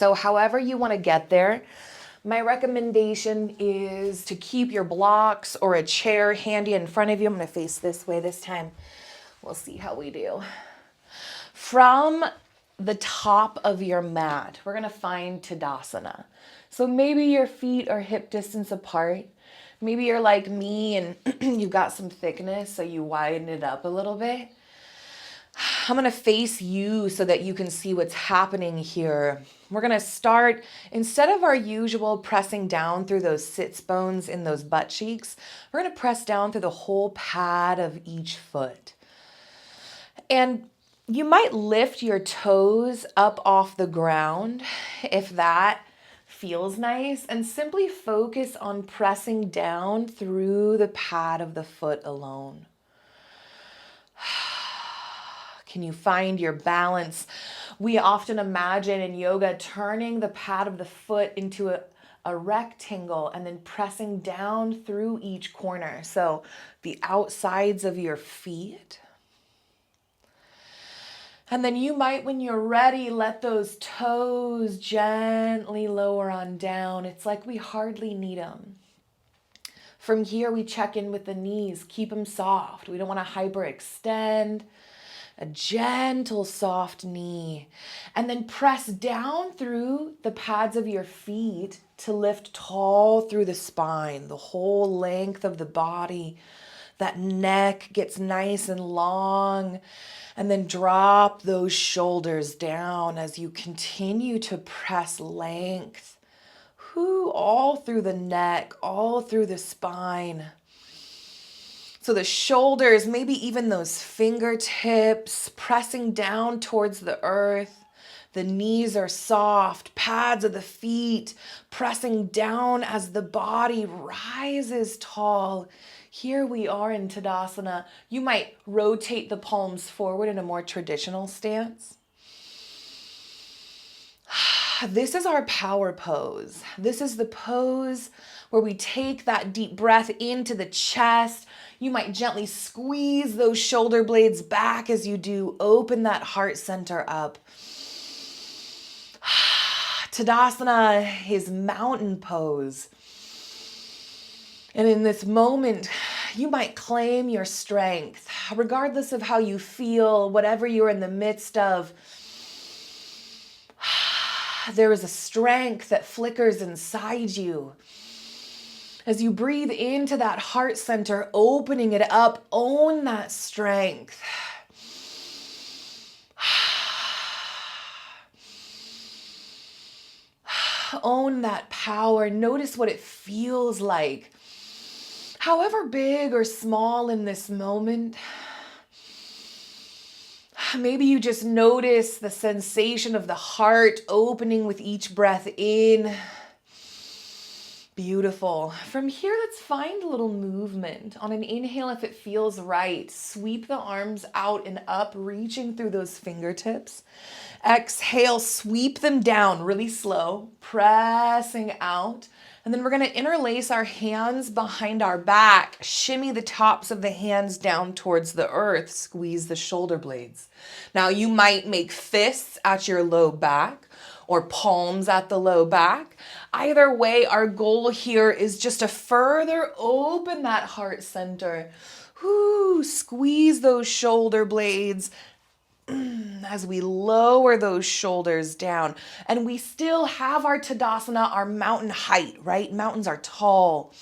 So however you want to get there, my recommendation is to keep your blocks or a chair handy in front of you. I'm going to face this way this time. We'll see how we do. From the top of your mat, we're going to find Tadasana. So maybe your feet are hip distance apart. Maybe you're like me and you've got some thickness, so you widen it up a little bit. I'm going to face you so that you can see what's happening here. We're going to start, instead of our usual pressing down through those sits bones in those butt cheeks, we're going to press down through the whole pad of each foot. And you might lift your toes up off the ground if that feels nice, and simply focus on pressing down through the pad of the foot alone. Can you find your balance? We often imagine in yoga turning the pad of the foot into a rectangle and then pressing down through each corner. So the outsides of your feet. And then you might, when you're ready, let those toes gently lower on down. It's like we hardly need them. From here, we check in with the knees. Keep them soft. We don't want to hyperextend. A gentle, soft knee. And then press down through the pads of your feet to lift tall through the spine, the whole length of the body. That neck gets nice and long. And then drop those shoulders down as you continue to press length. All through the neck, all through the spine. So the shoulders, maybe even those fingertips pressing down towards the earth. The knees are soft, pads of the feet pressing down as the body rises tall. Here we are in Tadasana. You might rotate the palms forward in a more traditional stance. This is our power pose. This is the pose where we take that deep breath into the chest. You might gently squeeze those shoulder blades back as you do. Open that heart center up. Tadasana is mountain pose. And in this moment, you might claim your strength, regardless of how you feel, whatever you're in the midst of. There is a strength that flickers inside you. As you breathe into that heart center, opening it up, own that strength. Own that power. Notice what it feels like. However big or small in this moment, maybe you just notice the sensation of the heart opening with each breath in. Beautiful. From here, let's find a little movement. On an inhale, if it feels right, sweep the arms out and up, reaching through those fingertips. Exhale, sweep them down really slow, pressing out. And then we're going to interlace our hands behind our back, shimmy the tops of the hands down towards the earth, squeeze the shoulder blades. Now you might make fists at your low back or palms at the low back. Either way, our goal here is just to further open that heart center. Squeeze those shoulder blades as we lower those shoulders down. And we still have our Tadasana, our mountain height, right? Mountains are tall,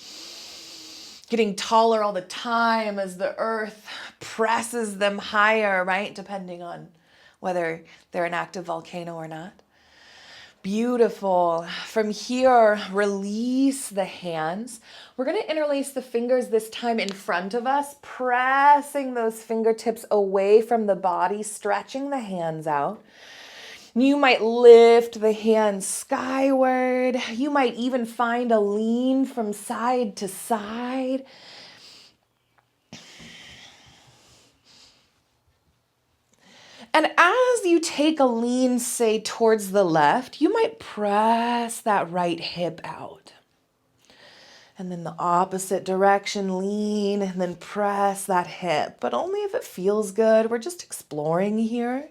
getting taller all the time as the earth presses them higher, right? Depending on whether they're an active volcano or not. Beautiful. From here, release the hands. We're going to interlace the fingers this time in front of us, pressing those fingertips away from the body, stretching the hands out. You might lift the hands skyward. You might even find a lean from side to side. And as you take a lean, say, towards the left, you might press that right hip out. And then the opposite direction, lean, and then press that hip, but only if it feels good. We're just exploring here.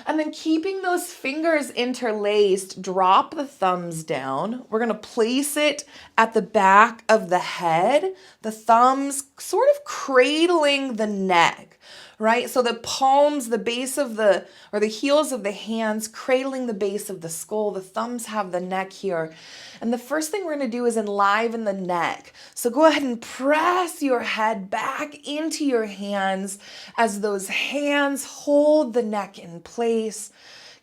And then keeping those fingers interlaced, drop the thumbs down. We're going to place it at the back of the head, the thumbs sort of cradling the neck, right? So the palms, the base of the, or the heels of the hands cradling the base of the skull. The thumbs have the neck here. And the first thing we're going to do is enliven the neck. So go ahead and press your head back into your hands as those hands hold the neck in place.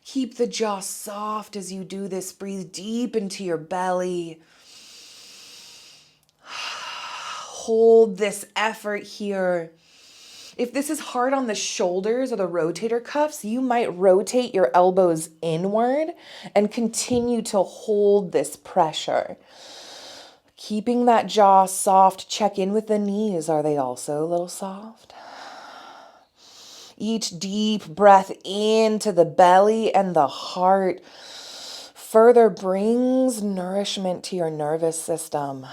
Keep the jaw soft as you do this. Breathe deep into your belly. Hold this effort here. If this is hard on the shoulders or the rotator cuffs, you might rotate your elbows inward and continue to hold this pressure. Keeping that jaw soft, check in with the knees. Are they also a little soft? Each deep breath into the belly and the heart further brings nourishment to your nervous system.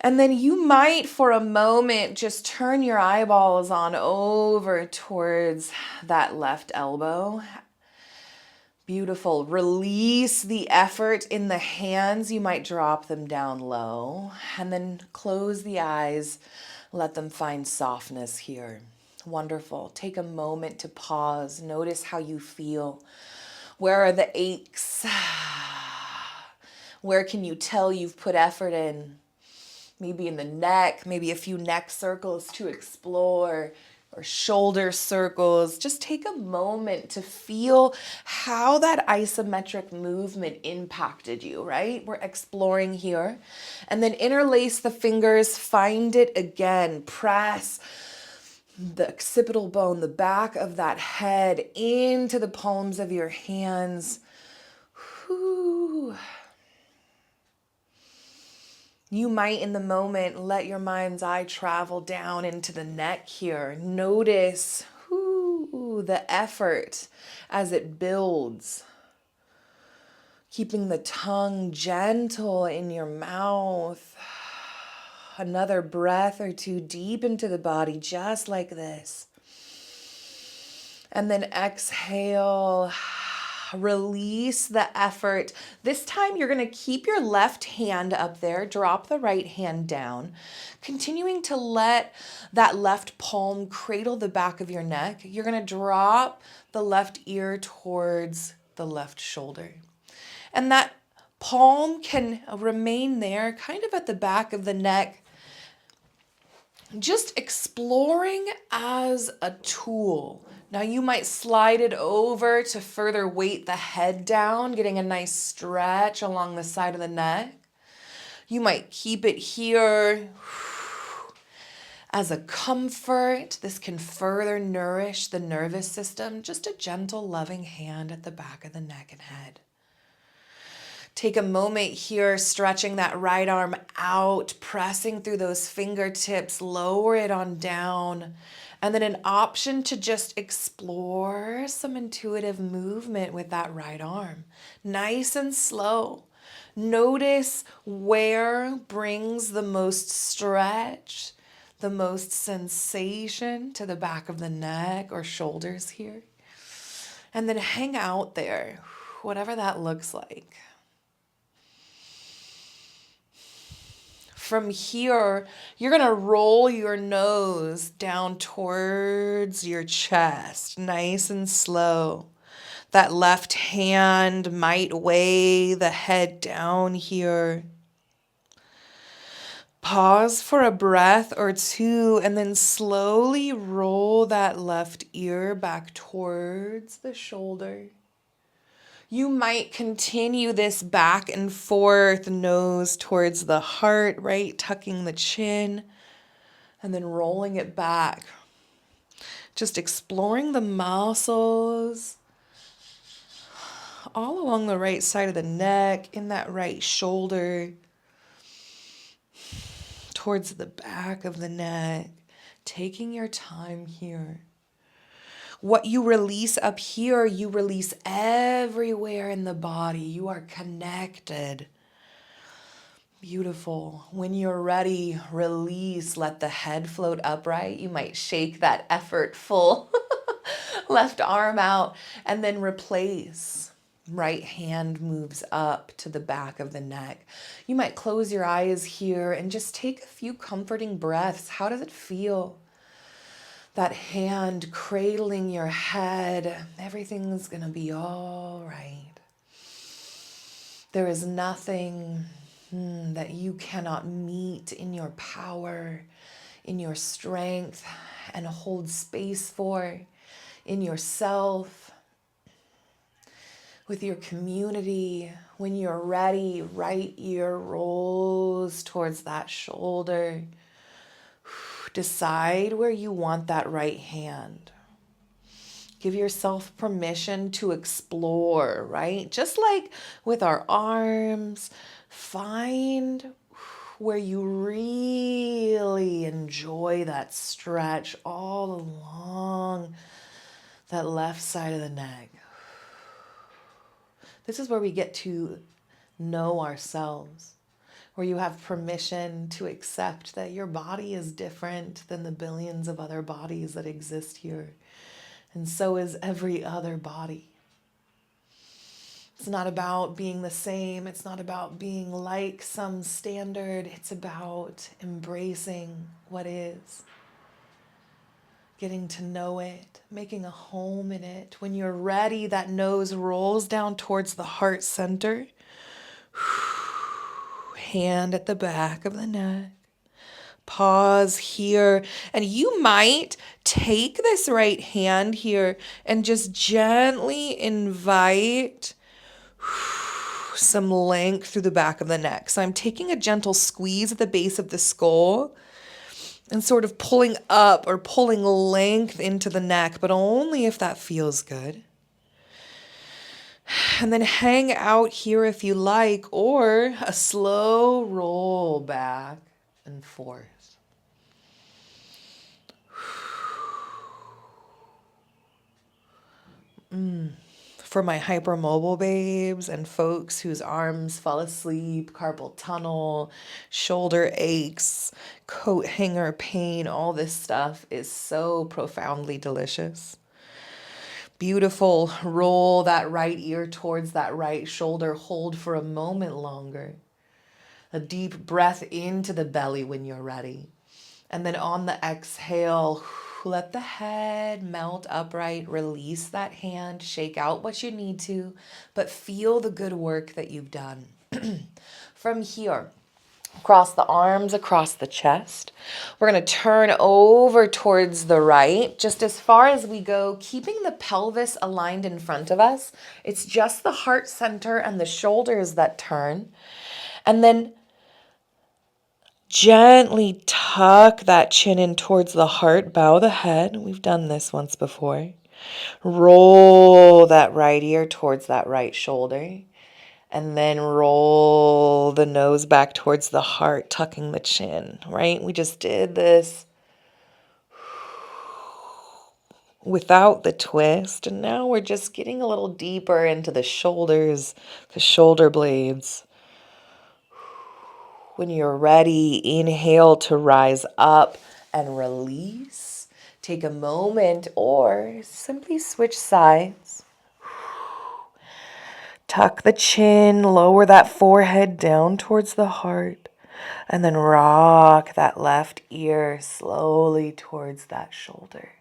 And then you might, for a moment, just turn your eyeballs on over towards that left elbow. Beautiful. Release the effort in the hands. You might drop them down low. And then close the eyes. Let them find softness here. Wonderful. Take a moment to pause. Notice how you feel. Where are the aches? Where can you tell you've put effort in? Maybe in the neck, maybe a few neck circles to explore, or shoulder circles. Just take a moment to feel how that isometric movement impacted you, right? We're exploring here. And then interlace the fingers, find it again. Press the occipital bone, the back of that head into the palms of your hands. Whew. You might, in the moment, let your mind's eye travel down into the neck here. Notice the effort as it builds. Keeping the tongue gentle in your mouth. Another breath or two deep into the body, just like this. And then exhale. Release the effort. This time you're going to keep your left hand up there, drop the right hand down, continuing to let that left palm cradle the back of your neck. You're going to drop the left ear towards the left shoulder. And that palm can remain there, kind of at the back of the neck, just exploring as a tool. Now you might slide it over to further weight the head down, getting a nice stretch along the side of the neck. You might keep it here as a comfort. This can further nourish the nervous system. Just a gentle, loving hand at the back of the neck and head. Take a moment here, stretching that right arm out, pressing through those fingertips, lower it on down. And then an option to just explore some intuitive movement with that right arm. Nice and slow. Notice where brings the most stretch, the most sensation to the back of the neck or shoulders here. And then hang out there, whatever that looks like. From here, you're going to roll your nose down towards your chest, nice and slow. That left hand might weigh the head down here. Pause for a breath or two, and then slowly roll that left ear back towards the shoulder. You might continue this back and forth, nose towards the heart, right? Tucking the chin and then rolling it back. Just exploring the muscles all along the right side of the neck, in that right shoulder, towards the back of the neck. Taking your time here. What you release up here, you release everywhere in the body. You are connected. Beautiful. When you're ready, release. Let the head float upright. You might shake that effortful Left arm out, and then replace. Right hand moves up to the back of the neck. You might close your eyes here and just take a few comforting breaths. How does it feel? That hand cradling your head. Everything's gonna be all right. There is nothing that you cannot meet in your power, in your strength, and hold space for, in yourself, with your community. When you're ready, right ear rolls towards that shoulder. Decide where you want that right hand. Give yourself permission to explore, right? Just like with our arms, find where you really enjoy that stretch all along that left side of the neck. This is where we get to know ourselves, where you have permission to accept that your body is different than the billions of other bodies that exist here. And so is every other body. It's not about being the same. It's not about being like some standard. It's about embracing what is, getting to know it, making a home in it. When you're ready, that nose rolls down towards the heart center. Hand at the back of the neck. Pause here, and you might take this right hand here and just gently invite some length through the back of the neck. So I'm taking a gentle squeeze at the base of the skull and sort of pulling up or pulling length into the neck, but only if that feels good. And then hang out here if you like, or a slow roll back and forth. For my hypermobile babes and folks whose arms fall asleep, carpal tunnel, shoulder aches, coat hanger pain, all this stuff is so profoundly delicious. Beautiful. Roll that right ear towards that right shoulder. Hold for a moment longer. A deep breath into the belly when you're ready. And then on the exhale, let the head melt upright. Release that hand. Shake out what you need to, but feel the good work that you've done. From here, across the arms, across the chest. We're going to turn over towards the right, just as far as we go, keeping the pelvis aligned in front of us. It's just the heart center and the shoulders that turn. And then gently tuck that chin in towards the heart, bow the head. We've done this once before. Roll that right ear towards that right shoulder. And then roll the nose back towards the heart, tucking the chin, right? We just did this without the twist. And now we're just getting a little deeper into the shoulders, the shoulder blades. When you're ready, inhale to rise up and release. Take a moment or simply switch sides. Tuck the chin, lower that forehead down towards the heart, and then rock that left ear slowly towards that shoulder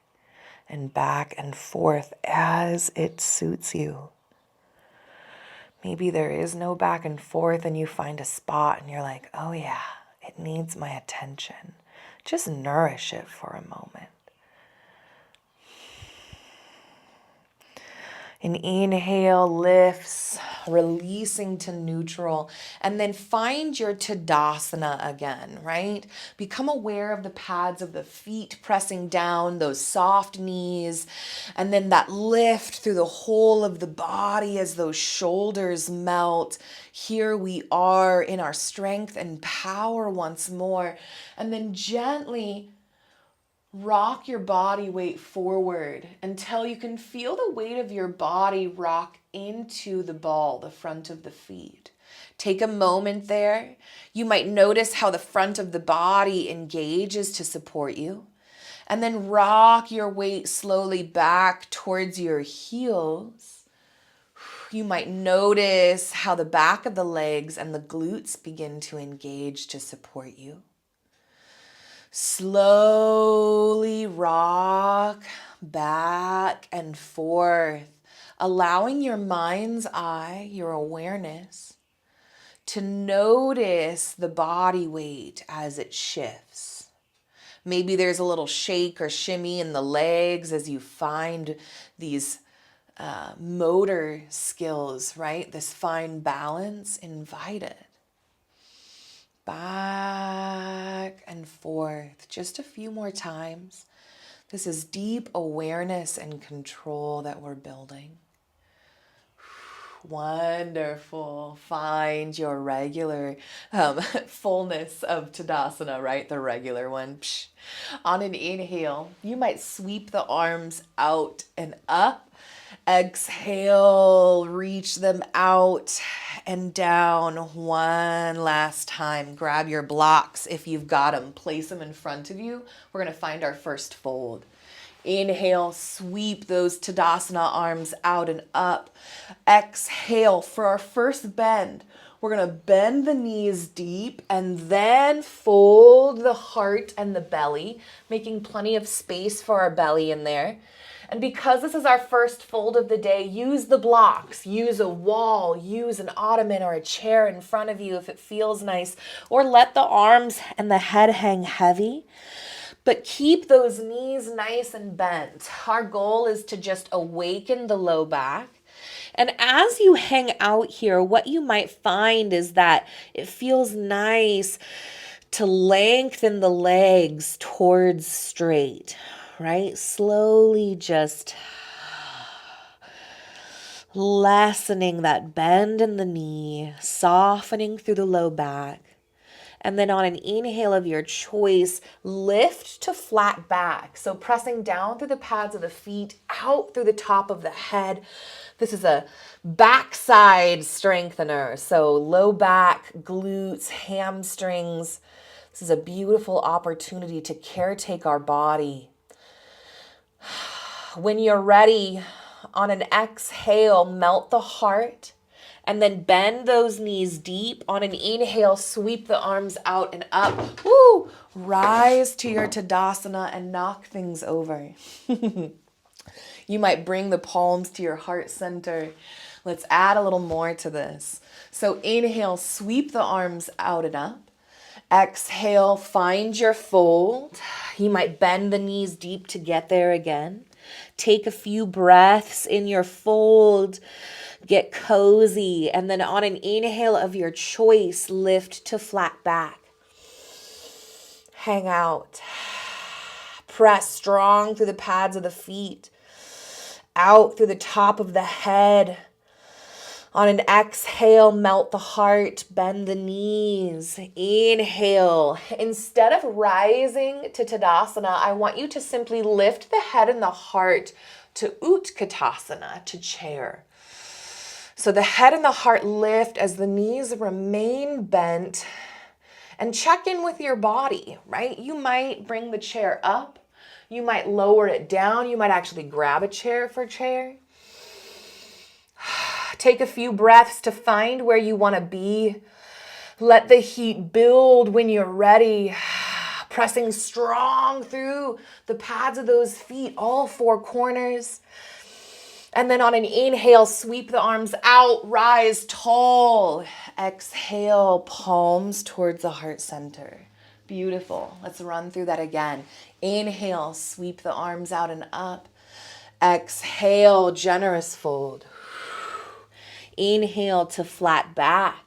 and back and forth as it suits you. Maybe there is no back and forth and you find a spot and you're like, oh yeah, it needs my attention. Just nourish it for a moment. An inhale lifts, releasing to neutral, and then find your Tadasana again, right? Become aware of the pads of the feet pressing down, those soft knees, and then that lift through the whole of the body as those shoulders melt. Here we are in our strength and power once more, and then gently rock your body weight forward until you can feel the weight of your body rock into the ball, the front of the feet. Take a moment there. You might notice how the front of the body engages to support you. And then rock your weight slowly back towards your heels. You might notice how the back of the legs and the glutes begin to engage to support you. Slowly rock back and forth, allowing your mind's eye, your awareness, to notice the body weight as it shifts. Maybe there's a little shake or shimmy in the legs as you find these motor skills, right? This fine balance invited. Back and forth, just a few more times. This is deep awareness and control that we're building. Wonderful. Find your regular fullness of Tadasana, right? The regular one. On an inhale, you might sweep the arms out and up. Exhale, reach them out and down one last time. Grab your blocks if you've got them. Place them in front of you. We're going to find our first fold. Inhale, sweep those Tadasana arms out and up. Exhale, for our first bend, we're going to bend the knees deep and then fold the heart and the belly, making plenty of space for our belly in there. And because this is our first fold of the day, use the blocks, use a wall, use an ottoman or a chair in front of you if it feels nice, or let the arms and the head hang heavy. But keep those knees nice and bent. Our goal is to just awaken the low back. And as you hang out here, what you might find is that it feels nice to lengthen the legs towards straight, right? Slowly just lessening that bend in the knee, softening through the low back. And then on an inhale of your choice, lift to flat back. So pressing down through the pads of the feet, out through the top of the head. This is a backside strengthener. So low back, glutes, hamstrings. This is a beautiful opportunity to caretake our body. When you're ready, on an exhale, melt the heart. And then bend those knees deep. On an inhale, sweep the arms out and up. Woo! Rise to your Tadasana and knock things over. You might bring the palms to your heart center. Let's add a little more to this. So inhale, sweep the arms out and up. Exhale, find your fold. You might bend the knees deep to get there again. Take a few breaths in your fold. Get cozy. And then on an inhale of your choice, lift to flat back. Hang out. Press strong through the pads of the feet. Out through the top of the head. On an exhale, melt the heart, bend the knees. Inhale. Instead of rising to Tadasana, I want you to simply lift the head and the heart to Utkatasana, to chair. So the head and the heart lift as the knees remain bent, and check in with your body, right? You might bring the chair up. You might lower it down. You might actually grab a chair for chair. Take a few breaths to find where you want to be. Let the heat build when you're ready. Pressing strong through the pads of those feet, all four corners. And then on an inhale, sweep the arms out, rise tall. Exhale, palms towards the heart center. Beautiful. Let's run through that again. Inhale, sweep the arms out and up. Exhale, generous fold. Inhale to flat back.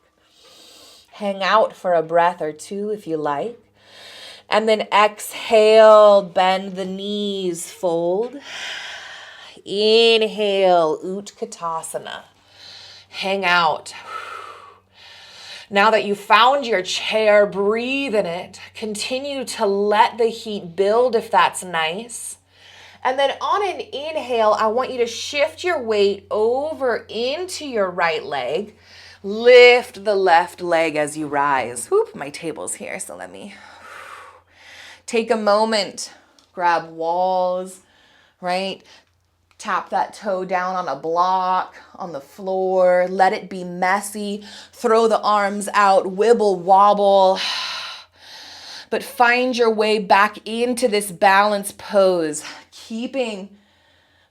Hang out for a breath or two if you like. And then exhale, bend the knees, fold. Inhale, Utkatasana. Hang out. Now that you found your chair, breathe in it. Continue to let the heat build if that's nice. And then on an inhale, I want you to shift your weight over into your right leg. Lift the left leg as you rise. Whoop, my table's here, so let me take a moment Grab walls, right? Tap that toe down on a block, on the floor. Let it be messy. Throw the arms out, wibble, wobble. But find your way back into this balanced pose, keeping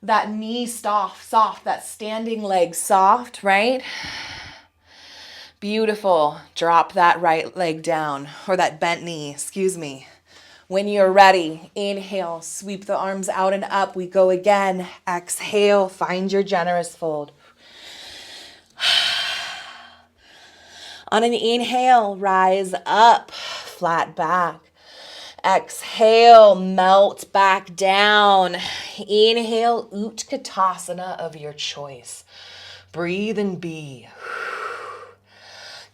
that knee soft, that standing leg soft, right? Beautiful. Drop that right leg down, or that bent knee, excuse me. When you're ready, inhale, sweep the arms out and up. We go again. Exhale, find your generous fold. On an inhale, rise up, flat back. Exhale, melt back down. Inhale, Utkatasana of your choice. Breathe and be.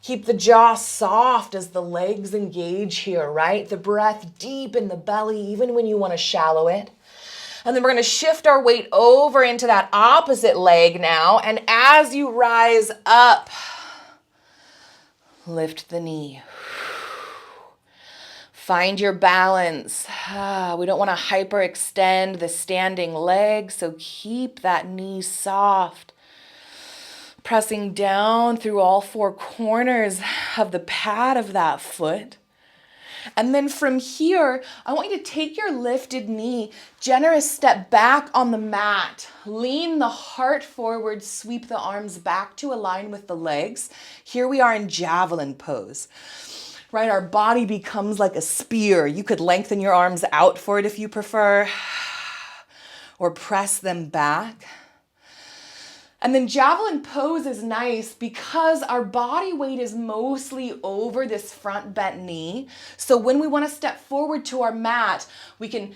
Keep the jaw soft as the legs engage here, right? The breath deep in the belly, even when you want to shallow it. And then we're going to shift our weight over into that opposite leg now. And as you rise up, lift the knee. Find your balance. We don't want to hyperextend the standing leg, so keep that knee soft. Pressing down through all four corners of the pad of that foot. And then from here, I want you to take your lifted knee, generous step back on the mat. Lean the heart forward, sweep the arms back to align with the legs. Here we are in javelin pose. Right, our body becomes like a spear. You could lengthen your arms out for it if you prefer, or press them back. And then javelin pose is nice because our body weight is mostly over this front bent knee. So when we want to step forward to our mat, we can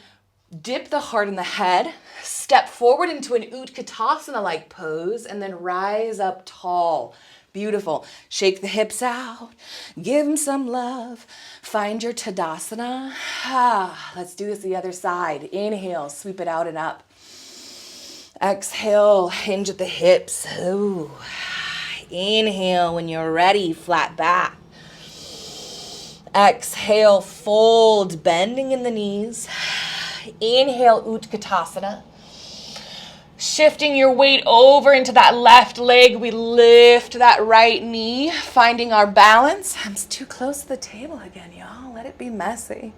dip the heart in the head, step forward into an Utkatasana-like pose, and then rise up tall. Beautiful. Shake the hips out. Give them some love. Find your Tadasana. Let's do this the other side. Inhale, sweep it out and up. Exhale, hinge at the hips. Ooh. Inhale, when you're ready, flat back. Exhale, fold, bending in the knees. Inhale, Utkatasana. Shifting your weight over into that left leg, we lift that right knee, finding our balance. I'm too close to the table again, y'all. Let it be messy.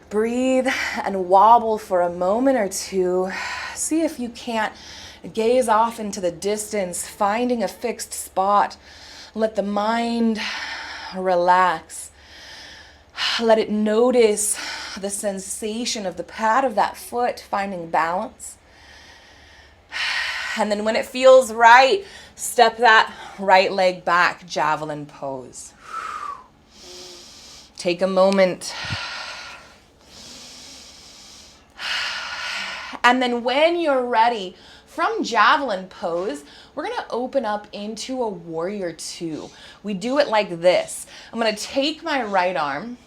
Breathe and wobble for a moment or two. See if you can't gaze off into the distance, finding a fixed spot. Let the mind relax. Let it notice the sensation of the pad of that foot, finding balance. And then when it feels right, step that right leg back, javelin pose. Take a moment. And then when you're ready, from javelin pose, we're going to open up into a warrior two. We do it like this. I'm going to take my right arm,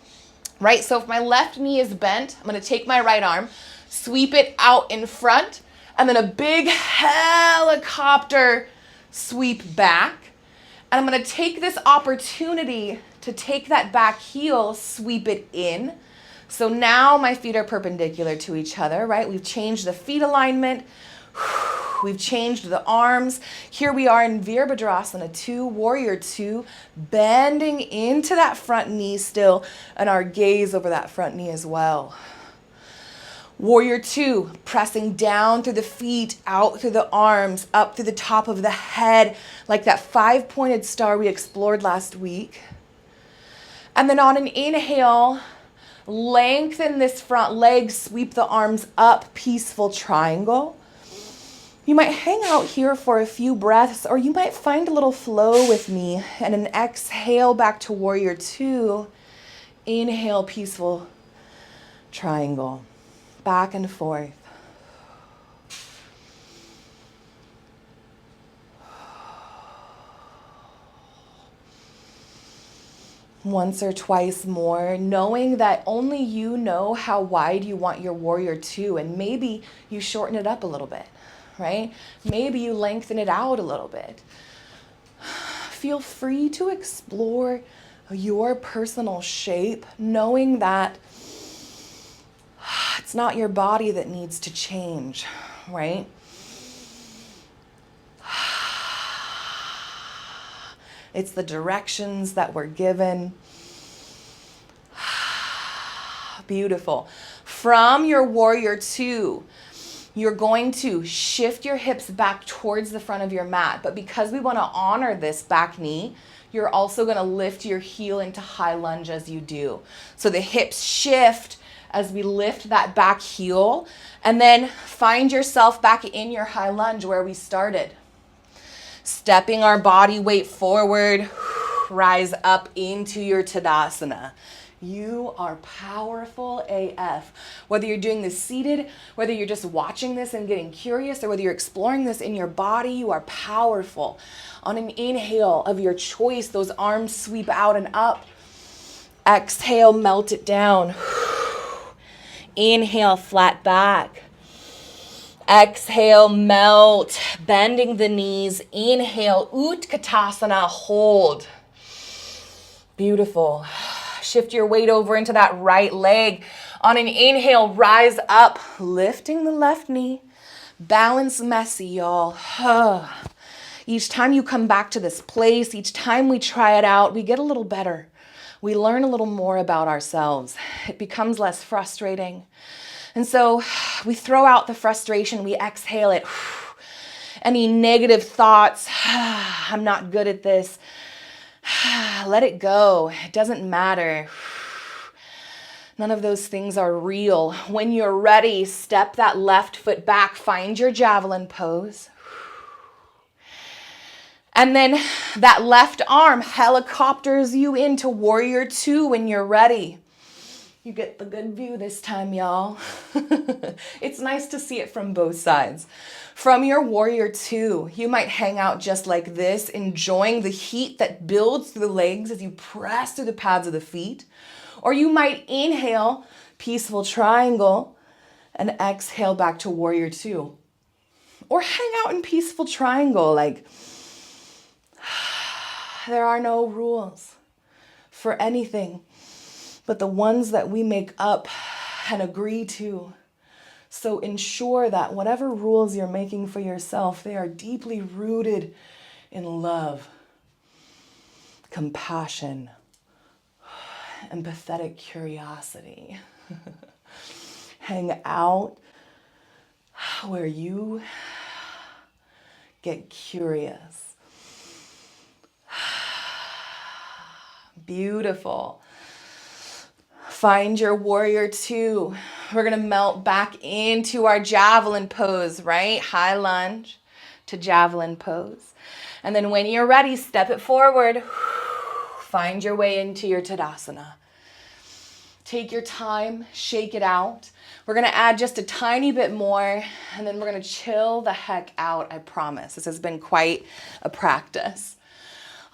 right? So if my left knee is bent, I'm going to take my right arm, sweep it out in front, and then a big helicopter sweep back. And I'm going to take this opportunity to take that back heel, sweep it in. So now my feet are perpendicular to each other, right? We've changed the feet alignment. We've changed the arms. Here we are in Virabhadrasana 2, Warrior 2, bending into that front knee still, and our gaze over that front knee as well. Warrior 2, pressing down through the feet, out through the arms, up through the top of the head, like that 5-pointed star we explored last week. And then on an inhale, lengthen this front leg, sweep the arms up, peaceful triangle. You might hang out here for a few breaths, or you might find a little flow with me, and an exhale back to Warrior 2. Inhale, peaceful triangle. Back and forth. Once or twice more, knowing that only you know how wide you want your Warrior 2, and maybe you shorten it up a little bit, right? Maybe you lengthen it out a little bit. Feel free to explore your personal shape, knowing that It's not your body that needs to change, right? It's the directions that we're given. Beautiful. From your warrior two, you're going to shift your hips back towards the front of your mat. But because we want to honor this back knee, you're also going to lift your heel into high lunge as you do. So the hips shift as we lift that back heel, and then find yourself back in your high lunge where we started. Stepping our body weight forward, rise up into your Tadasana. You are powerful AF. Whether you're doing this seated, whether you're just watching this and getting curious, or whether you're exploring this in your body, you are powerful. On an inhale of your choice, those arms sweep out and up. Exhale, melt it down. Inhale, flat back. Exhale, melt, bending the knees. Inhale, Utkatasana, hold. Beautiful. Shift your weight over into that right leg. On an inhale, rise up, lifting the left knee. Balance messy, y'all. Each time you come back to this place, each time we try it out, we get a little better. We learn a little more about ourselves. It becomes less frustrating. And so we throw out the frustration, we exhale it. Any negative thoughts, I'm not good at this. Let it go. It doesn't matter. None of those things are real. When you're ready, step that left foot back, find your javelin pose. And then that left arm helicopters you into warrior two when you're ready. You get the good view this time, y'all. It's nice to see it from both sides. From your warrior two, you might hang out just like this, enjoying the heat that builds through the legs as you press through the pads of the feet. Or you might inhale, peaceful triangle, and exhale back to warrior two. Or hang out in peaceful triangle, like there are no rules for anything but the ones that we make up and agree to. So ensure that whatever rules you're making for yourself, they are deeply rooted in love, compassion, empathetic curiosity. Hang out where you get curious. Beautiful. Find your warrior two. We're going to melt back into our javelin pose, right? High lunge to javelin pose. And then when you're ready, step it forward. Find your way into your Tadasana. Take your time, shake it out. We're going to add just a tiny bit more, and then we're going to chill the heck out, I promise. This has been quite a practice.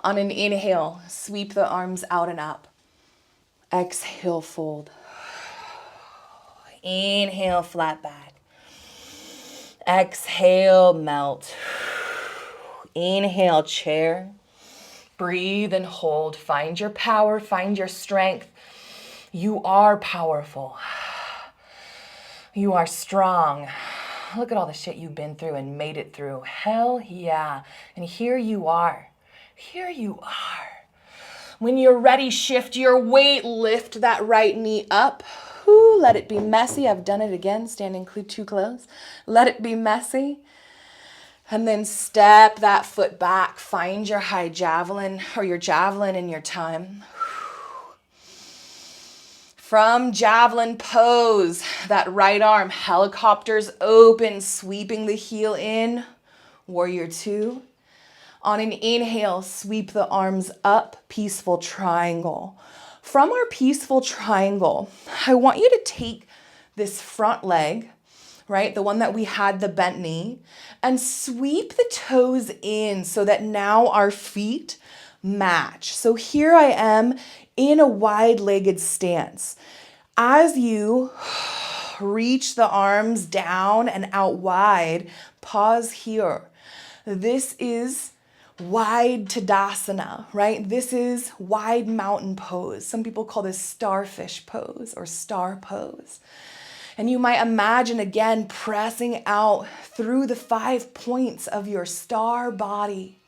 On an inhale, sweep the arms out and up. Exhale, fold. Inhale, flat back. Exhale, melt. Inhale, chair. Breathe and hold. Find your power, find your strength. You are powerful. You are strong. Look at all the shit you've been through and made it through. Hell yeah. And here you are. Here you are. When you're ready, shift your weight. Lift that right knee up. Ooh, let it be messy. I've done it again, standing too close. Let it be messy. And then step that foot back. Find your high javelin or your javelin in your time. From javelin pose, that right arm helicopters open, sweeping the heel in. Warrior two. On an inhale, sweep the arms up, peaceful triangle. From our peaceful triangle, I want you to take this front leg, right, the one that we had the bent knee, and sweep the toes in so that now our feet match. So here I am in a wide-legged stance. As you reach the arms down and out wide, pause here. This is wide Tadasana, right? This is wide mountain pose. Some people call this starfish pose or star pose. And you might imagine again pressing out through the 5 points of your star body.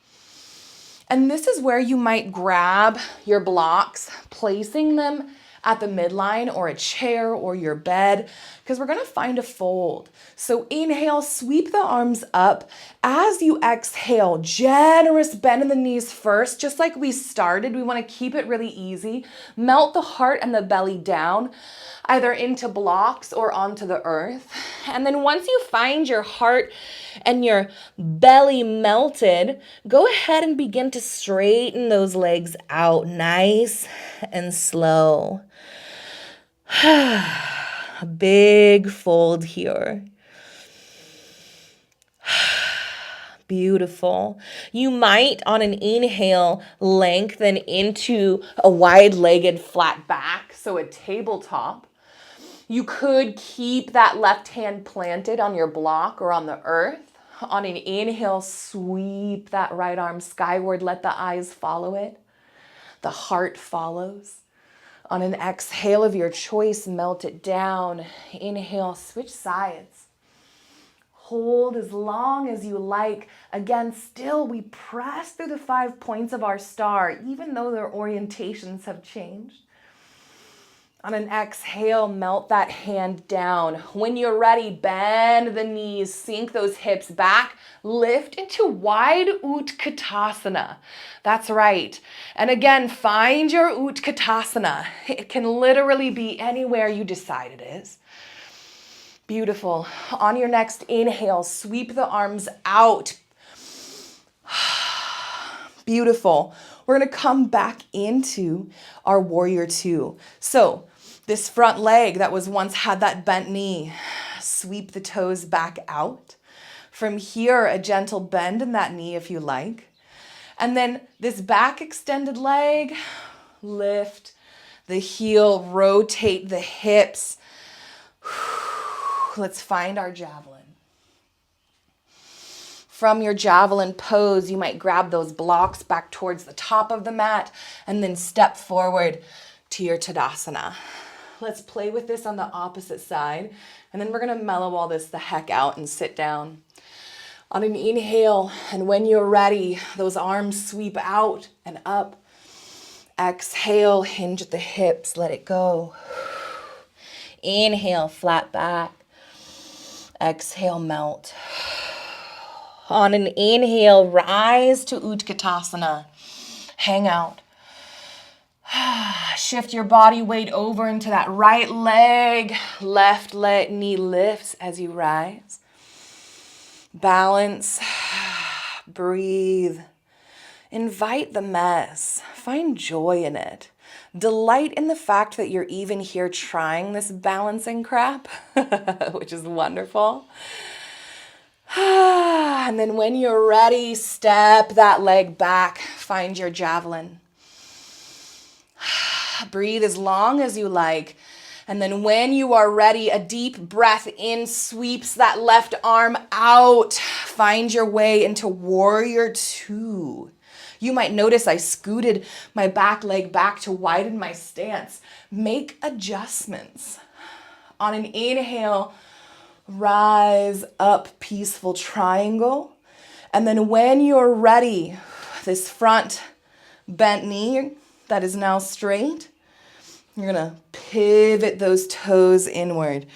And this is where you might grab your blocks, placing them at the midline or a chair or your bed, because we're going to find a fold. So inhale, sweep the arms up. As you exhale, generous bend in the knees first, just like we started. We want to keep it really easy. Melt the heart and the belly down, either into blocks or onto the earth. And then once you find your heart and your belly melted, go ahead and begin to straighten those legs out nice and slow. A big fold here. Beautiful. You might, on an inhale, lengthen into a wide-legged flat back, so a tabletop. You could keep that left hand planted on your block or on the earth. On an inhale, sweep that right arm skyward. Let the eyes follow it. The heart follows. On an exhale of your choice, melt it down. Inhale, switch sides. Hold as long as you like. Again, still we press through the 5 points of our star, even though their orientations have changed. On an exhale, melt that hand down. When you're ready, bend the knees, sink those hips back, lift into wide Utkatasana. That's right. And again, find your Utkatasana. It can literally be anywhere you decide it is. Beautiful. On your next inhale, sweep the arms out. Beautiful. We're going to come back into our warrior two. So this front leg that was once had that bent knee, sweep the toes back out. From here, a gentle bend in that knee if you like. And then this back extended leg, lift the heel, rotate the hips. Let's find our javelin. From your javelin pose, you might grab those blocks back towards the top of the mat and then step forward to your Tadasana. Let's play with this on the opposite side, and then we're going to mellow all this the heck out and sit down. On an inhale, and when you're ready, those arms sweep out and up. Exhale, hinge at the hips, let it go. Inhale, flat back. Exhale, melt. On an inhale, rise to Utkatasana. Hang out. Shift your body weight over into that right leg. Left leg, knee lifts as you rise. Balance. Breathe. Invite the mess. Find joy in it. Delight in the fact that you're even here trying this balancing crap, which is wonderful. And then when you're ready, step that leg back. Find your javelin. Breathe as long as you like. And then when you are ready, a deep breath in sweeps that left arm out. Find your way into warrior two. You might notice I scooted my back leg back to widen my stance. Make adjustments. On an inhale, rise up, peaceful triangle. And then when you're ready, this front bent knee that is now straight, you're going to pivot those toes inward.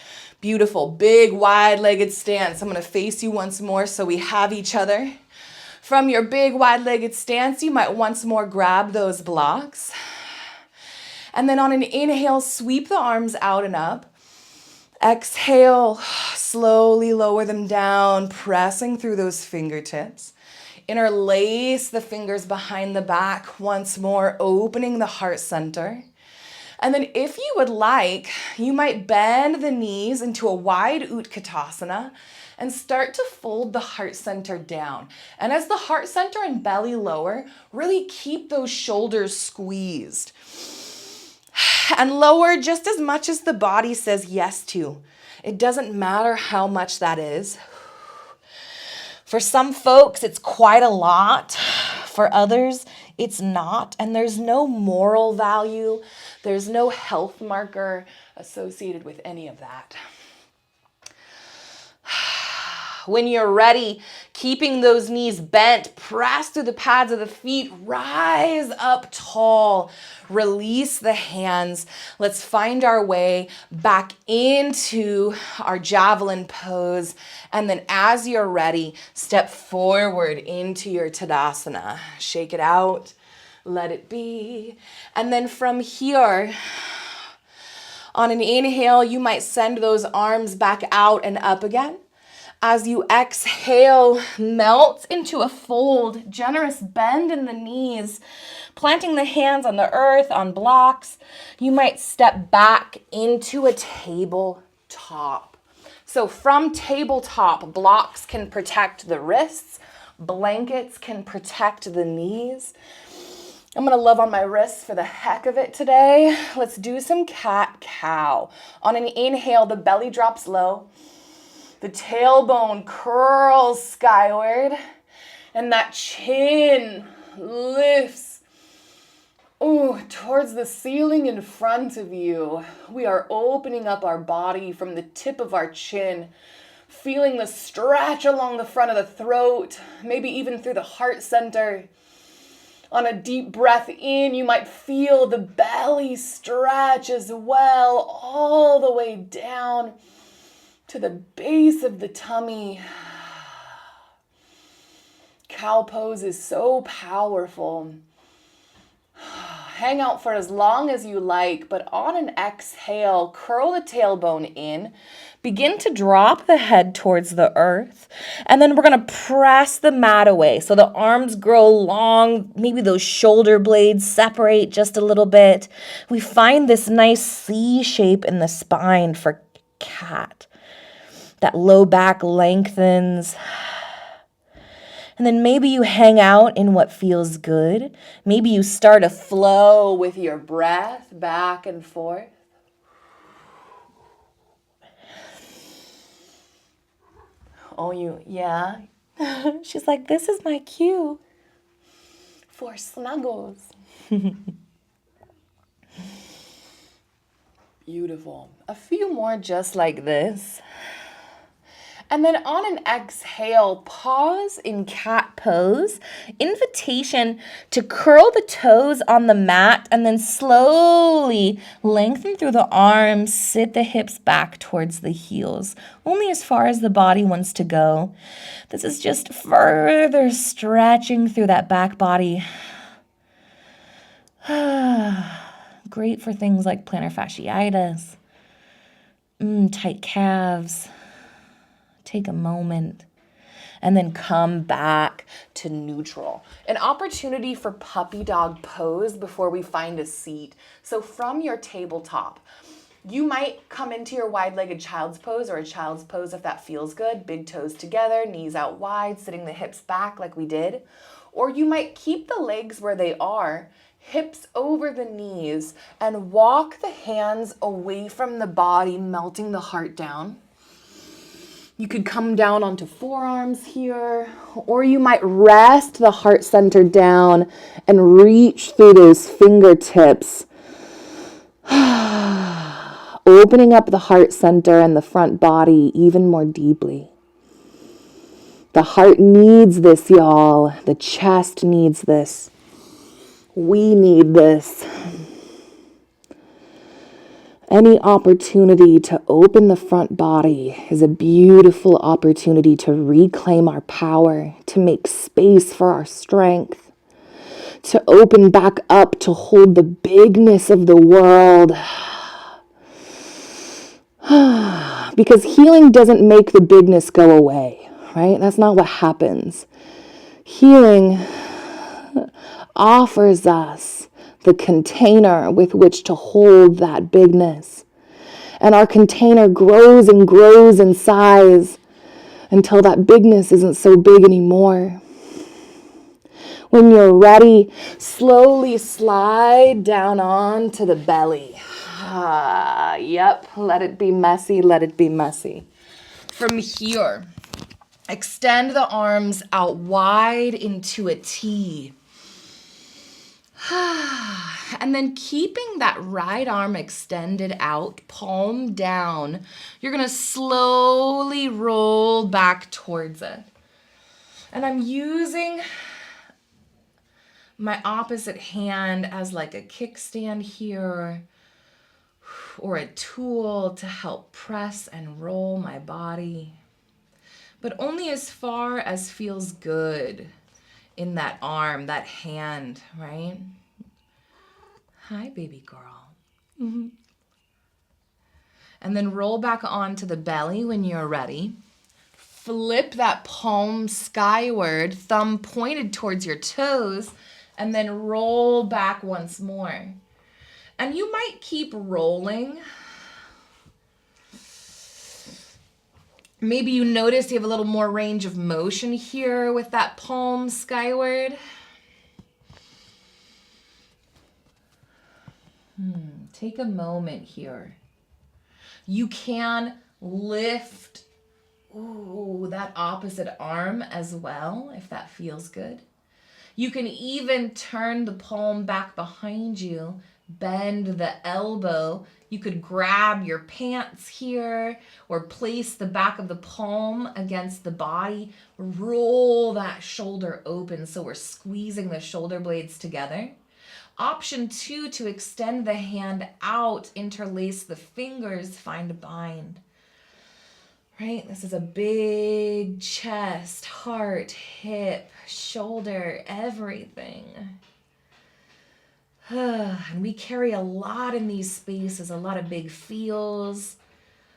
Beautiful, big, wide-legged stance. I'm going to face you once more so we have each other. From your big, wide-legged stance, you might once more grab those blocks. And then on an inhale, sweep the arms out and up. Exhale, slowly lower them down, pressing through those fingertips. Interlace the fingers behind the back once more, opening the heart center. And then if you would like, you might bend the knees into a wide Utkatasana and start to fold the heart center down. And as the heart center and belly lower, really keep those shoulders squeezed. And lower just as much as the body says yes to. It doesn't matter how much that is. For some folks, it's quite a lot. For others, it's not. And there's no moral value. There's no health marker associated with any of that. When you're ready, keeping those knees bent, press through the pads of the feet, rise up tall, release the hands. Let's find our way back into our javelin pose. And then as you're ready, step forward into your Tadasana. Shake it out, let it be. And then from here, on an inhale, you might send those arms back out and up again. As you exhale, melt into a fold, generous bend in the knees, planting the hands on the earth, on blocks. You might step back into a tabletop. So from tabletop, blocks can protect the wrists, blankets can protect the knees. I'm gonna love on my wrists for the heck of it today. Let's do some cat-cow. On an inhale, the belly drops low. The tailbone curls skyward, and that chin lifts towards the ceiling in front of you. We are opening up our body from the tip of our chin, feeling the stretch along the front of the throat, maybe even through the heart center. On a deep breath in, you might feel the belly stretch as well, all the way down to the base of the tummy. Cow pose is so powerful. Hang out for as long as you like, but on an exhale, curl the tailbone in, begin to drop the head towards the earth, and then we're going to press the mat away. So the arms grow long, maybe those shoulder blades separate just a little bit. We find this nice C shape in the spine for cat. That low back lengthens. And then maybe you hang out in what feels good. Maybe you start a flow with your breath back and forth. Yeah. She's like, this is my cue for snuggles. Beautiful. A few more just like this. And then on an exhale, pause in cat pose. Invitation to curl the toes on the mat and then slowly lengthen through the arms, sit the hips back towards the heels, only as far as the body wants to go. This is just further stretching through that back body. Great for things like plantar fasciitis, tight calves. Take a moment and then come back to neutral. An opportunity for puppy dog pose before we find a seat. So from your tabletop, you might come into your wide-legged child's pose or a child's pose if that feels good. Big toes together, knees out wide, sitting the hips back like we did. Or you might keep the legs where they are, hips over the knees, and walk the hands away from the body, melting the heart down. You could come down onto forearms here, or you might rest the heart center down and reach through those fingertips, opening up the heart center and the front body even more deeply. The heart needs this, y'all. The chest needs this. We need this. Any opportunity to open the front body is a beautiful opportunity to reclaim our power, to make space for our strength, to open back up, to hold the bigness of the world. Because healing doesn't make the bigness go away, right? That's not what happens. Healing offers us the container with which to hold that bigness. And our container grows and grows in size until that bigness isn't so big anymore. When you're ready, slowly slide down onto the belly. Yep, let it be messy, let it be messy. From here, extend the arms out wide into a T. And then keeping that right arm extended out, palm down, you're going to slowly roll back towards it. And I'm using my opposite hand as like a kickstand here, or a tool to help press and roll my body, but only as far as feels good in that arm, that hand, right? Hi, baby girl. Mm-hmm. And then roll back onto the belly when you're ready. Flip that palm skyward, thumb pointed towards your toes, and then roll back once more. And you might keep rolling. Maybe you notice you have a little more range of motion here with that palm skyward. Take a moment here. You can lift that opposite arm as well, if that feels good. You can even turn the palm back behind you, bend the elbow. You could grab your pants here or place the back of the palm against the body. Roll that shoulder open so we're squeezing the shoulder blades together. Option 2, to extend the hand out, interlace the fingers, find a bind. Right? This is a big chest, heart, hip, shoulder, everything. And we carry a lot in these spaces, a lot of big feels,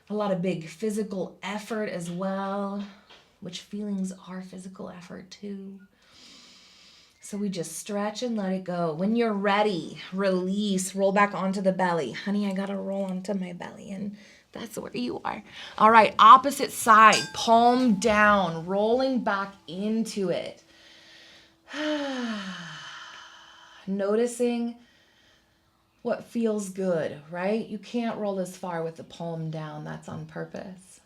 a lot of big physical effort as well, which feelings are physical effort too. So we just stretch and let it go. When you're ready, release, roll back onto the belly. Honey, I gotta roll onto my belly, and that's where you are. All right, opposite side, palm down, rolling back into it. Noticing what feels good, right? You can't roll as far with the palm down. That's on purpose.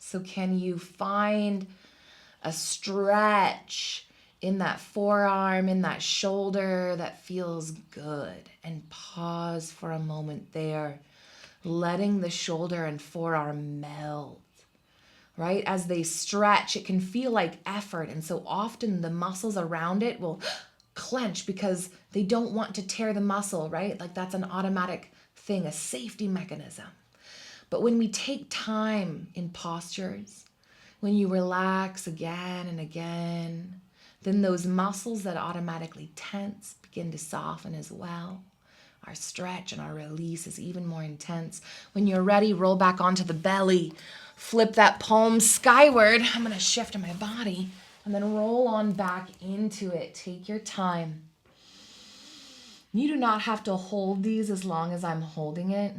So can you find a stretch in that forearm, in that shoulder that feels good? And pause for a moment there, letting the shoulder and forearm melt, right? As they stretch, it can feel like effort. And so often the muscles around it will clench because they don't want to tear the muscle, right? Like that's an automatic thing, a safety mechanism. But when we take time in postures, when you relax again and again, then those muscles that automatically tense begin to soften as well. Our stretch and our release is even more intense. When you're ready, roll back onto the belly. Flip that palm skyward. I'm going to shift my body and then roll on back into it. Take your time. You do not have to hold these as long as I'm holding it.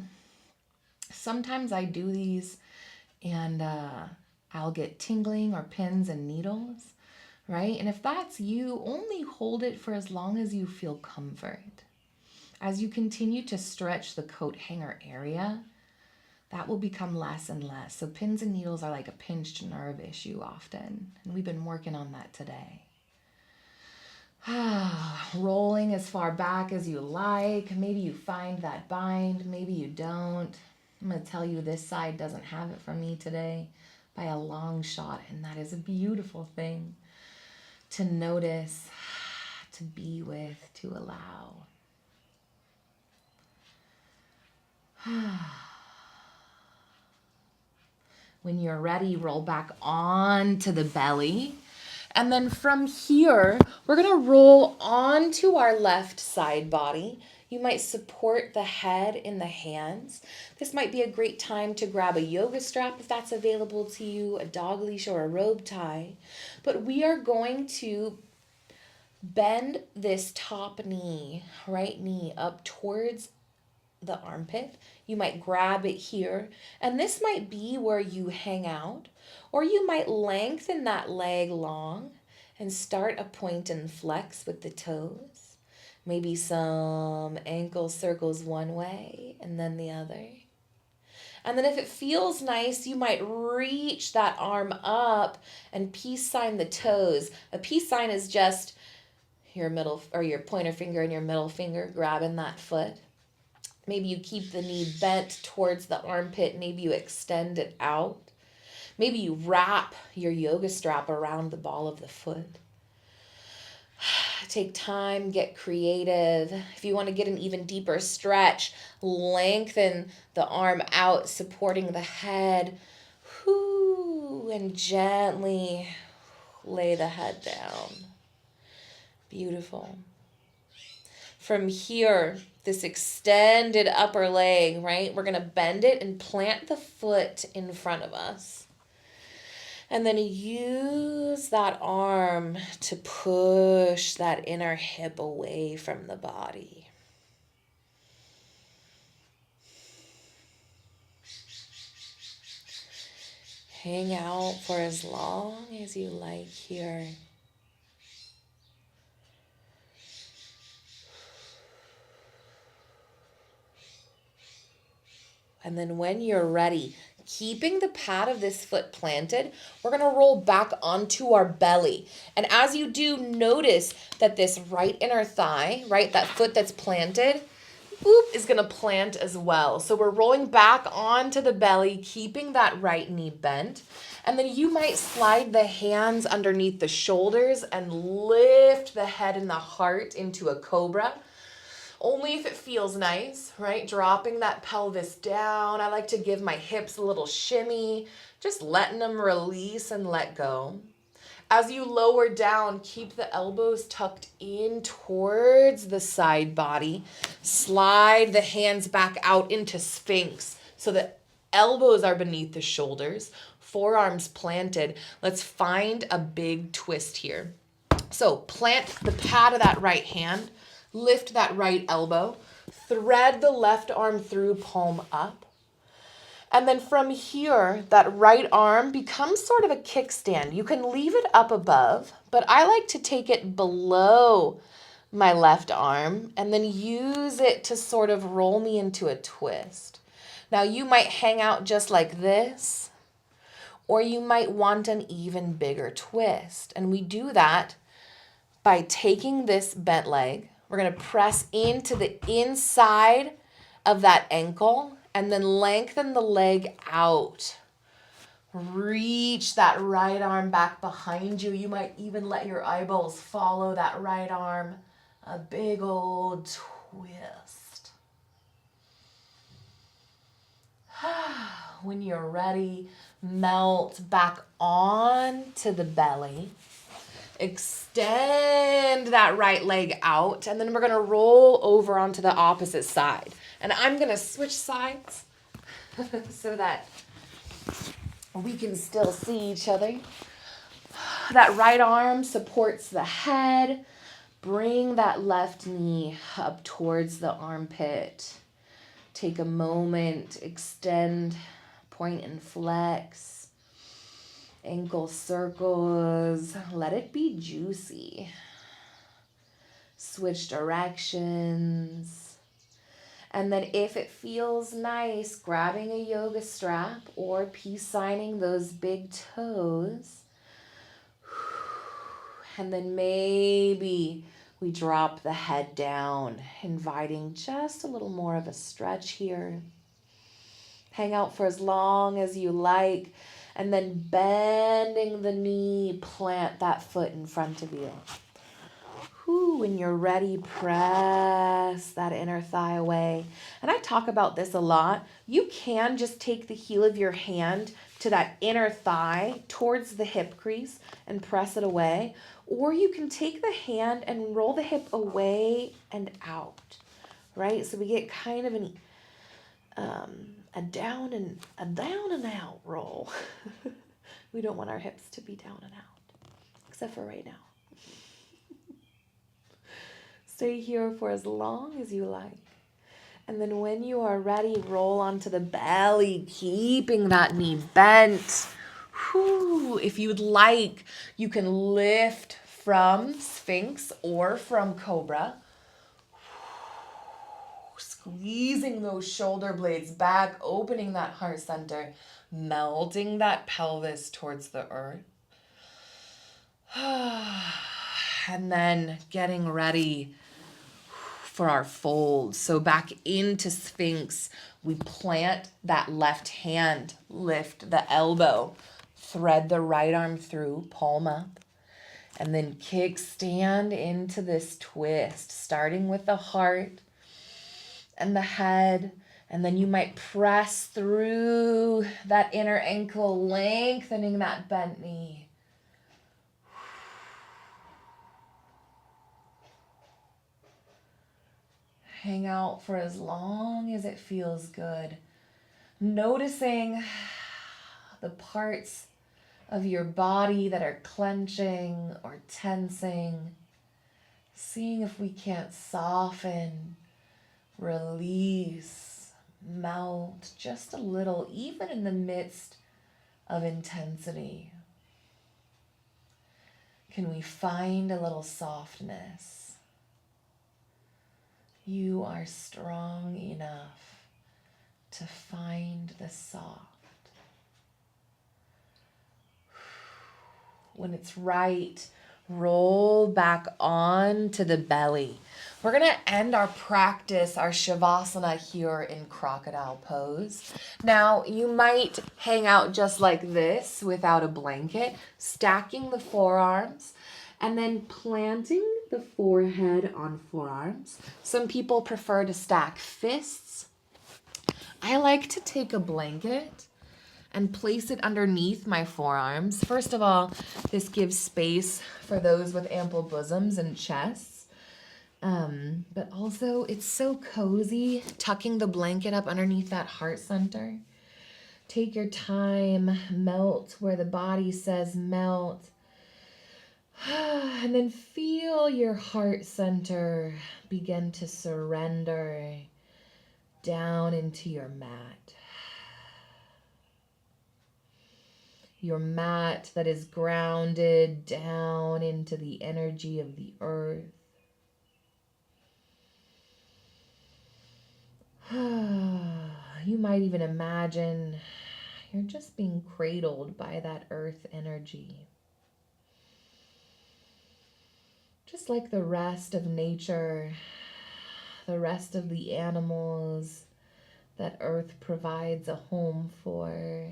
Sometimes I do these and I'll get tingling or pins and needles, right? And if that's you, only hold it for as long as you feel comfort. As you continue to stretch the coat hanger area, that will become less and less. So pins and needles are like a pinched nerve issue often, and we've been working on that today. Rolling as far back as you like. Maybe you find that bind, maybe you don't. I'm going to tell you this side doesn't have it for me today by a long shot, and that is a beautiful thing to notice, to be with, to allow. When you're ready, roll back onto the belly. And then from here, we're going to roll onto our left side body. You might support the head in the hands. This might be a great time to grab a yoga strap if that's available to you, a dog leash or a robe tie. But we are going to bend this top knee, right knee up towards the armpit. You might grab it here, and this might be where you hang out, or you might lengthen that leg long and start a point and flex with the toes. Maybe some ankle circles one way and then the other. And then if it feels nice, you might reach that arm up and peace sign the toes. A peace sign is just your middle or your pointer finger and your middle finger, grabbing that foot. Maybe you keep the knee bent towards the armpit. Maybe you extend it out. Maybe you wrap your yoga strap around the ball of the foot. Take time, get creative. If you want to get an even deeper stretch, lengthen the arm out, supporting the head. And gently lay the head down. Beautiful. From here, this extended upper leg, right? We're going to bend it and plant the foot in front of us. And then use that arm to push that inner hip away from the body. Hang out for as long as you like here. And then when you're ready, keeping the pad of this foot planted, we're going to roll back onto our belly. And as you do, notice that this right inner thigh, right, that foot that's planted, is going to plant as well. So we're rolling back onto the belly, keeping that right knee bent. And then you might slide the hands underneath the shoulders and lift the head and the heart into a cobra. Only if it feels nice, right? Dropping that pelvis down. I like to give my hips a little shimmy, just letting them release and let go. As you lower down, keep the elbows tucked in towards the side body. Slide the hands back out into Sphinx so the elbows are beneath the shoulders, forearms planted. Let's find a big twist here. So plant the pad of that right hand. Lift that right elbow, thread the left arm through, palm up. And then from here, that right arm becomes sort of a kickstand. You can leave it up above, but I like to take it below my left arm and then use it to sort of roll me into a twist. Now you might hang out just like this, or you might want an even bigger twist. And we do that by taking this bent leg. We're going to press into the inside of that ankle and then lengthen the leg out. Reach that right arm back behind you. You might even let your eyeballs follow that right arm. A big old twist. When you're ready, melt back onto the belly. Extend that right leg out, and then we're going to roll over onto the opposite side. And I'm going to switch sides so that we can still see each other. That right arm supports the head. Bring that left knee up towards the armpit. Take a moment, extend, point and flex. Ankle circles, let it be juicy. Switch directions. And then if it feels nice, grabbing a yoga strap or peace signing those big toes. And then maybe we drop the head down, inviting just a little more of a stretch here. Hang out for as long as you like. And then bending the knee, plant that foot in front of you. When you're ready, press that inner thigh away. And I talk about this a lot. You can just take the heel of your hand to that inner thigh towards the hip crease and press it away. Or you can take the hand and roll the hip away and out, right? So we get kind of a down and out roll. We don't want our hips to be down and out, except for right now. Stay here for as long as you like. And then when you are ready, roll onto the belly, keeping that knee bent. If you'd like, you can lift from Sphinx or from Cobra. Squeezing those shoulder blades back, opening that heart center, melting that pelvis towards the earth. And then getting ready for our fold. So back into Sphinx, we plant that left hand, lift the elbow, thread the right arm through, palm up, and then kickstand into this twist, starting with the heart and the head. And then you might press through that inner ankle, lengthening that bent knee. Hang out for as long as it feels good. Noticing the parts of your body that are clenching or tensing. Seeing if we can't soften, release, melt just a little, even in the midst of intensity. Can we find a little softness? You are strong enough to find the soft. When it's right, roll back on to the belly. We're going to end our practice, our Shavasana here in crocodile pose. Now, you might hang out just like this without a blanket, stacking the forearms and then planting the forehead on forearms. Some people prefer to stack fists. I like to take a blanket and place it underneath my forearms. First of all, this gives space for those with ample bosoms and chests. But also, it's so cozy, tucking the blanket up underneath that heart center. Take your time, melt where the body says melt. And then feel your heart center begin to surrender down into your mat. Your mat that is grounded down into the energy of the earth. You might even imagine you're just being cradled by that earth energy. Just like the rest of nature, the rest of the animals that earth provides a home for.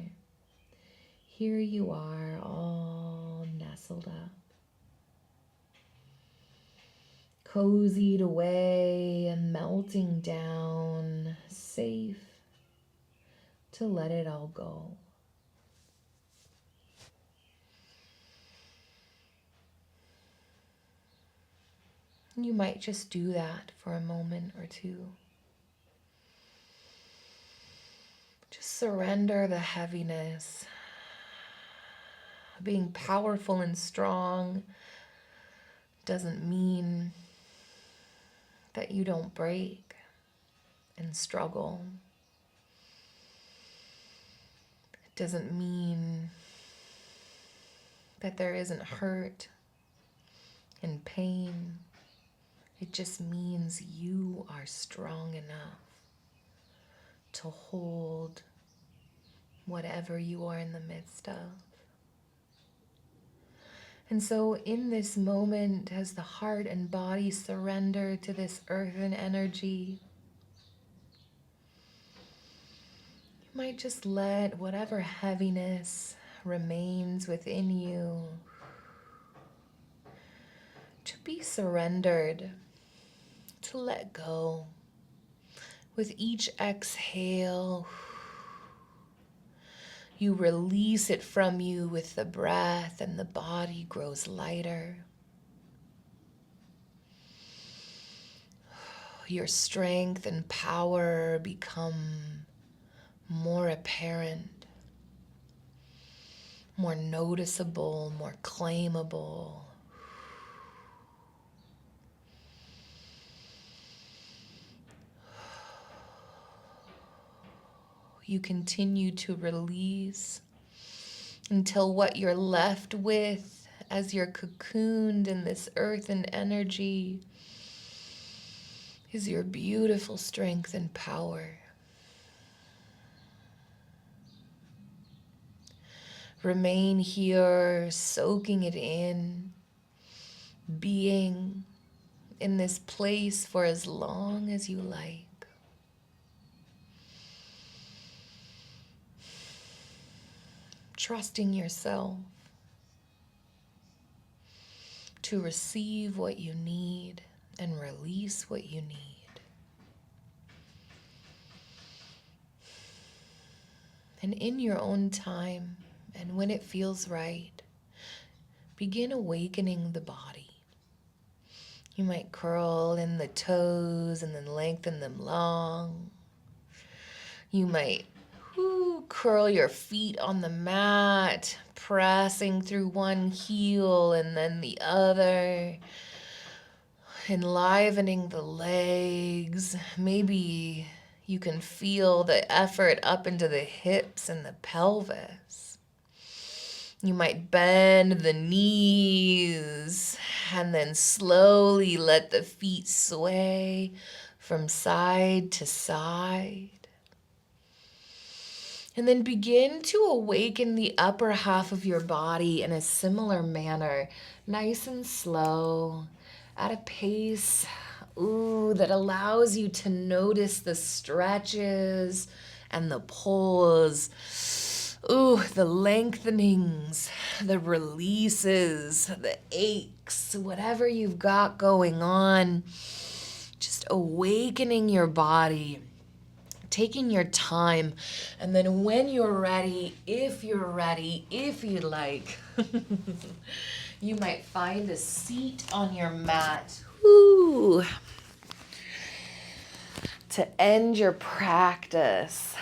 Here you are, all nestled up, cozied away and melting down, safe to let it all go. You might just do that for a moment or two. Just surrender the heaviness. Being powerful and strong doesn't mean that you don't break and struggle. It doesn't mean that there isn't hurt and pain. It just means you are strong enough to hold whatever you are in the midst of. And so in this moment, as the heart and body surrender to this earthen energy, you might just let whatever heaviness remains within you to be surrendered, to let go. With each exhale, you release it from you with the breath, and the body grows lighter. Your strength and power become more apparent, more noticeable, more claimable. You continue to release until what you're left with as you're cocooned in this earthen energy is your beautiful strength and power. Remain here, soaking it in, being in this place for as long as you like. Trusting yourself to receive what you need and release what you need. And in your own time, and when it feels right, begin awakening the body. You might curl in the toes and then lengthen them long. You might curl your feet on the mat, pressing through one heel and then the other, enlivening the legs. Maybe you can feel the effort up into the hips and the pelvis. You might bend the knees and then slowly let the feet sway from side to side. And then begin to awaken the upper half of your body in a similar manner, nice and slow, at a pace that allows you to notice the stretches and the pulls. The lengthenings, the releases, the aches, whatever you've got going on. Just awakening your body, taking your time, and then when you're ready, if you'd like, you might find a seat on your mat. To end your practice.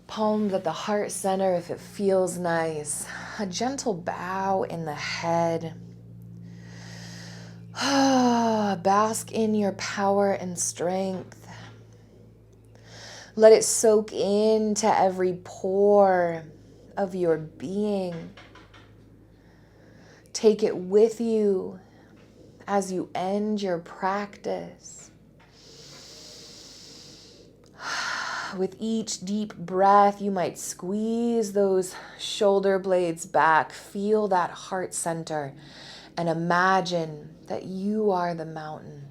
Palms at the heart center if it feels nice. A gentle bow in the head. Bask in your power and strength. Let it soak into every pore of your being. Take it with you as you end your practice. With each deep breath, you might squeeze those shoulder blades back. Feel that heart center and imagine that you are the mountain.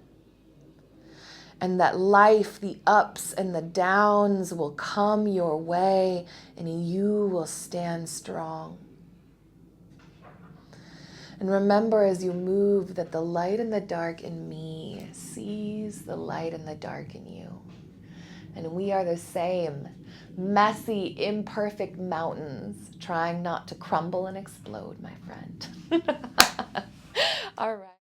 And that life, the ups and the downs will come your way and you will stand strong. And remember as you move that the light and the dark in me sees the light and the dark in you. And we are the same, messy, imperfect mountains trying not to crumble and explode, my friend. All right.